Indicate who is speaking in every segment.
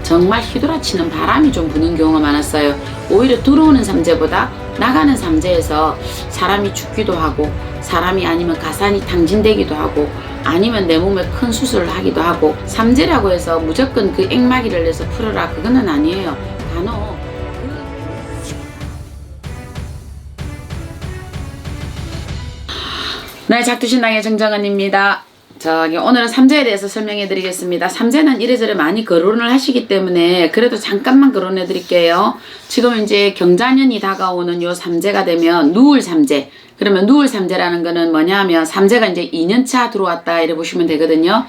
Speaker 1: 정말 휘돌아치는 바람이 좀 부는 경우가 많았어요. 오히려 들어오는 삼재보다 나가는 삼재에서 사람이 죽기도 하고, 사람이 아니면 가산이 탕진되기도 하고, 아니면 내 몸에 큰 수술을 하기도 하고. 삼재라고 해서 무조건 그 액마기를 내서 풀어라, 그거는 아니에요. 간혹 네, 작두신당의 정정은입니다. 오늘은 삼재에 대해서 설명해 드리겠습니다. 삼재는 이래저래 많이 거론을 하시기 때문에 그래도 잠깐만 거론해 드릴게요. 지금 이제 경자년이 다가오는 요 삼재가 되면 누울 삼재. 그러면 누울 삼재라는 거는 뭐냐 하면 삼재가 이제 2년차 들어왔다 이래 보시면 되거든요.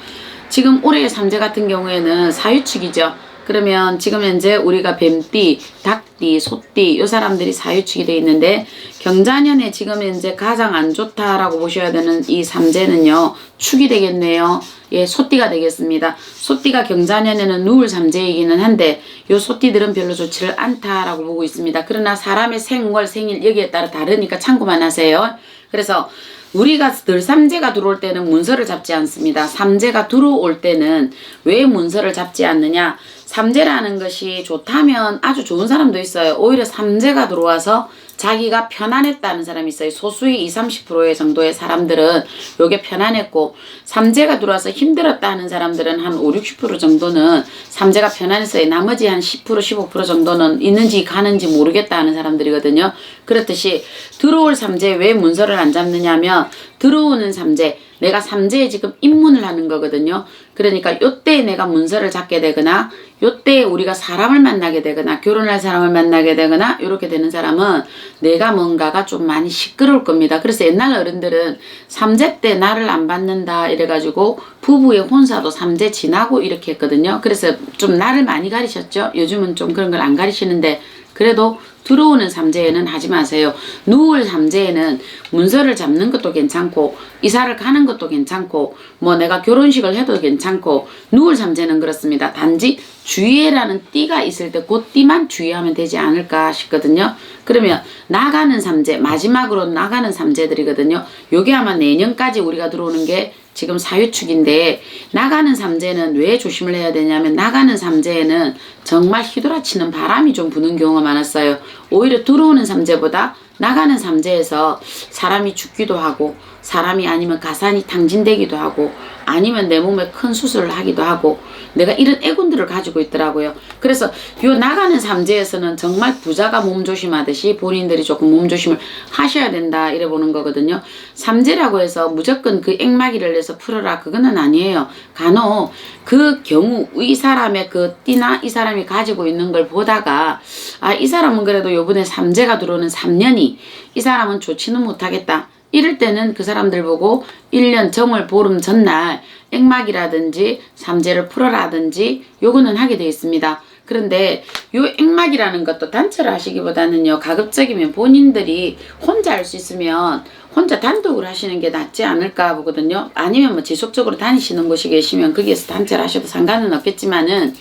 Speaker 1: 지금 올해의 삼재 같은 경우에는 사유축이죠. 그러면 지금 현재 우리가 뱀띠, 닭띠, 소띠 요 사람들이 사유축이 되어 있는데, 경자년에 지금 현재 가장 안 좋다라고 보셔야 되는 이 삼재는요, 축이 되겠네요. 예, 소띠가 되겠습니다. 소띠가 경자년에는 누울 삼재이기는 한데 요 소띠들은 별로 좋지를 않다라고 보고 있습니다. 그러나 사람의 생월, 생일 여기에 따라 다르니까 참고만 하세요. 그래서 우리가 늘 삼재가 들어올 때는 문서를 잡지 않습니다. 삼재가 들어올 때는 왜 문서를 잡지 않느냐? 삼재라는 것이 좋다면 아주 좋은 사람도 있어요. 오히려 삼재가 들어와서 자기가 편안했다는 사람이 있어요. 소수의 20-30%의 정도의 사람들은 요게 편안했고, 삼재가 들어와서 힘들었다 하는 사람들은 한 50-60% 정도는 삼재가 편안했어요. 나머지 한 10% 15% 정도는 있는지 가는지 모르겠다 하는 사람들이거든요. 그렇듯이 들어올 삼재 왜 문서를 안 잡느냐 하면, 들어오는 삼재, 내가 삼재에 지금 입문을 하는 거거든요. 그러니까 요때 내가 문서를 잡게 되거나, 요때 우리가 사람을 만나게 되거나, 결혼할 사람을 만나게 되거나 이렇게 되는 사람은 내가 뭔가가 좀 많이 시끄러울 겁니다. 그래서 옛날 어른들은 삼재 때 나를 안 받는다 이래가지고 부부의 혼사도 삼재 지나고 이렇게 했거든요. 그래서 좀 나를 많이 가리셨죠. 요즘은 좀 그런 걸 안 가리시는데, 그래도 들어오는 삼재에는 하지 마세요. 누울 삼재에는 문서를 잡는 것도 괜찮고, 이사를 가는 것도 괜찮고, 뭐 내가 결혼식을 해도 괜찮고, 누울 삼재는 그렇습니다. 단지 주의해라는 띠가 있을 때 그 띠만 주의하면 되지 않을까 싶거든요. 그러면 나가는 삼재, 마지막으로 나가는 삼재들이거든요. 요게 아마 내년까지 우리가 들어오는 게 지금 사유축인데, 나가는 삼재는 왜 조심을 해야 되냐면, 나가는 삼재에는 정말 휘돌아치는 바람이 좀 부는 경우가 많았어요. 오히려 들어오는 삼재보다 나가는 삼재에서 사람이 죽기도 하고, 사람이 아니면 가산이 탕진되기도 하고, 아니면 내 몸에 큰 수술을 하기도 하고, 내가 이런 애군들을 가지고 있더라고요. 그래서 요 나가는 삼재에서는 정말 부자가 몸조심하듯이 본인들이 조금 몸조심을 하셔야 된다 이래 보는 거거든요. 삼재라고 해서 무조건 그 액마기를 내서 풀어라, 그거는 아니에요. 간혹 그 경우 이 사람의 그 띠나 이 사람이 가지고 있는 걸 보다가, 아, 이 사람은 그래도 요번에 삼재가 들어오는 3년이 이 사람은 좋지는 못하겠다, 이럴 때는 그 사람들 보고 1년 정월 보름 전날 액막이라든지 삼재를 풀어라든지 요거는 하게 되어 있습니다. 그런데 요 액막이라는 것도 단체를 하시기보다는요, 가급적이면 본인들이 혼자 할 수 있으면 혼자 단독으로 하시는 게 낫지 않을까 보거든요. 아니면 뭐 지속적으로 다니시는 곳이 계시면 거기에서 단체를 하셔도 상관은 없겠지만은,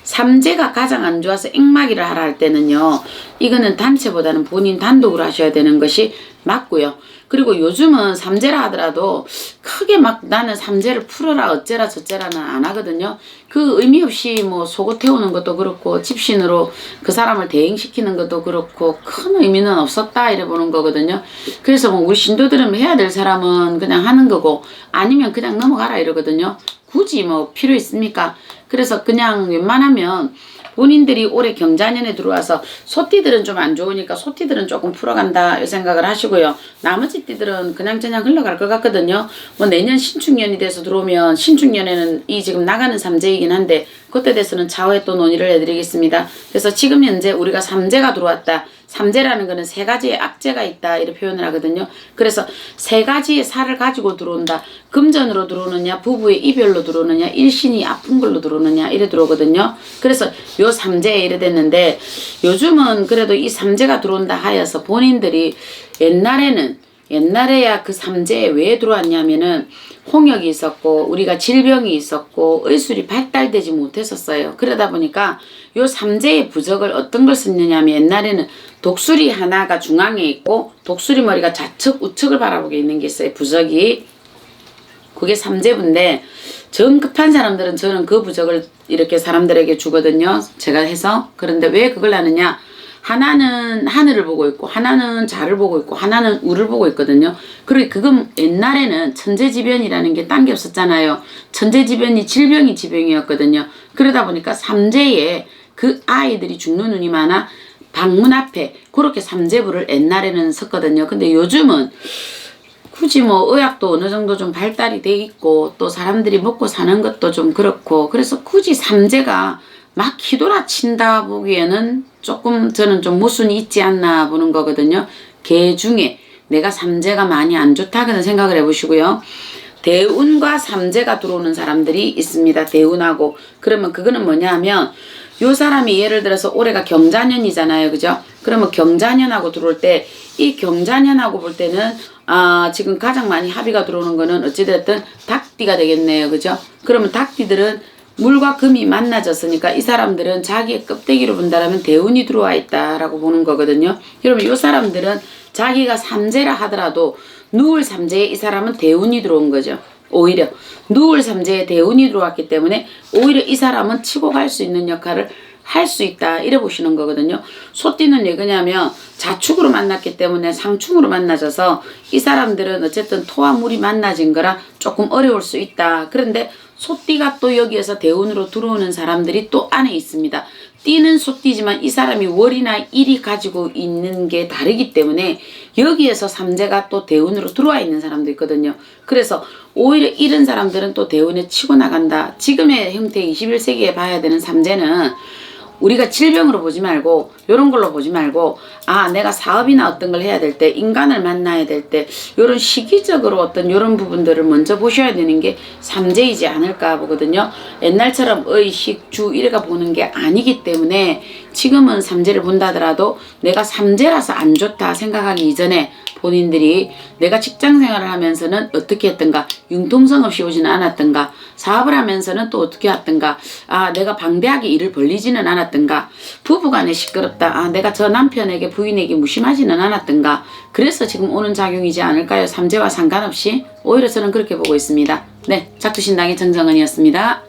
Speaker 1: 삼재가 가장 안 좋아서 액마기를 하라 할 때는요, 이거는 단체보다는 본인 단독으로 하셔야 되는 것이 맞고요. 그리고 요즘은 삼재라 하더라도 크게 막 나는 삼재를 풀어라 어째라 저째라는 안 하거든요. 그 의미 없이 뭐 속옷 태우는 것도 그렇고, 집신으로 그 사람을 대행시키는 것도 그렇고 큰 의미는 없었다 이래 보는 거거든요. 그래서 뭐 우리 신도들은 해야 될 사람은 그냥 하는 거고, 아니면 그냥 넘어가라 이러거든요. 굳이 뭐 필요 있습니까? 그래서 그냥 웬만하면 본인들이 올해 경자년에 들어와서, 소띠들은 좀 안 좋으니까 소띠들은 조금 풀어간다 이 생각을 하시고요. 나머지 띠들은 그냥저냥 흘러갈 것 같거든요. 뭐 내년 신축년이 돼서 들어오면, 신축년에는 이 지금 나가는 삼재이긴 한데 그때 돼서는 차후에 또 논의를 해드리겠습니다. 그래서 지금 현재 우리가 삼재가 들어왔다, 삼재라는 거는 세 가지의 악재가 있다 이렇게 표현을 하거든요. 그래서 세 가지의 살을 가지고 들어온다. 금전으로 들어오느냐, 부부의 이별로 들어오느냐, 일신이 아픈 걸로 들어오느냐 이래 들어오거든요. 그래서 요 삼재에 이래 됐는데, 요즘은 그래도 이 삼재가 들어온다 하여서 본인들이 옛날에야 그 삼재에 왜 들어왔냐면은 홍역이 있었고 우리가 질병이 있었고 의술이 발달되지 못했었어요. 그러다 보니까 요 삼재의 부적을 어떤 걸 썼느냐 하면, 옛날에는 독수리 하나가 중앙에 있고 독수리 머리가 좌측 우측을 바라보게 있는 게 있어요. 부적이 그게 삼재부인데 정 급한 사람들은 저는 그 부적을 이렇게 사람들에게 주거든요. 제가 해서. 그런데 왜 그걸 하느냐? 하나는 하늘을 보고 있고 하나는 자를 보고 있고 하나는 우를 보고 있거든요. 그리고 그건 옛날에는 천재지변이라는 게 딴 게 없었잖아요. 천재지변이 질병이 지병이었거든요. 그러다 보니까 삼재에 그 아이들이 죽는 운이 많아 방문 앞에 그렇게 삼재부를 옛날에는 섰거든요. 근데 요즘은 굳이 뭐 의학도 어느 정도 좀 발달이 돼 있고 또 사람들이 먹고 사는 것도 좀 그렇고 그래서 굳이 삼재가 막 휘돌아친다 보기에는 조금 저는 좀 모순이 있지 않나 보는 거거든요. 개 중에 내가 삼재가 많이 안 좋다고는 생각을 해보시고요. 대운과 삼재가 들어오는 사람들이 있습니다. 대운하고. 그러면 그거는 뭐냐 하면 요 사람이 예를 들어서 올해가 경자년이잖아요. 그죠? 그러면 경자년하고 들어올 때 이 경자년하고 볼 때는 지금 가장 많이 합의가 들어오는 거는 어찌됐든 닭띠가 되겠네요. 그죠? 그러면 닭띠들은 물과 금이 만나졌으니까 이 사람들은 자기의 껍데기로 본다라면 대운이 들어와 있다라고 보는 거거든요. 그러면 이 사람들은 자기가 삼재라 하더라도 누울 삼재에 이 사람은 대운이 들어온 거죠. 오히려 누울 삼재에 대운이 들어왔기 때문에 오히려 이 사람은 치고 갈 수 있는 역할을 할 수 있다 이래 보시는 거거든요. 소띠는 왜 그러냐면 자축으로 만났기 때문에 상충으로 만나져서 이 사람들은 어쨌든 토와 물이 만나진 거라 조금 어려울 수 있다. 그런데 소띠가 또 여기에서 대운으로 들어오는 사람들이 또 안에 있습니다. 띠는 소띠지만 이 사람이 월이나 일이 가지고 있는 게 다르기 때문에 여기에서 삼재가 또 대운으로 들어와 있는 사람도 있거든요. 그래서 오히려 이런 사람들은 또 대운에 치고 나간다. 지금의 형태 21세기에 봐야 되는 삼재는 우리가 질병으로 보지 말고 요런 걸로 보지 말고 내가 사업이나 어떤 걸 해야 될 때 인간을 만나야 될 때 요런 시기적으로 어떤 요런 부분들을 먼저 보셔야 되는 게 삼재이지 않을까 보거든요. 옛날처럼 의식 주 이래가 보는 게 아니기 때문에 지금은 삼재를 본다 하더라도 내가 삼재라서 안 좋다 생각하기 이전에 본인들이 내가 직장생활을 하면서는 어떻게 했던가, 융통성 없이 오지는 않았던가, 사업을 하면서는 또 어떻게 했던가, 내가 방대하게 일을 벌리지는 않았던가, 부부간에 시끄럽다, 내가 저 남편에게 부인에게 무심하지는 않았던가, 그래서 지금 오는 작용이지 않을까요? 삼재와 상관없이 오히려 저는 그렇게 보고 있습니다. 네, 작두신당의 정정은이었습니다.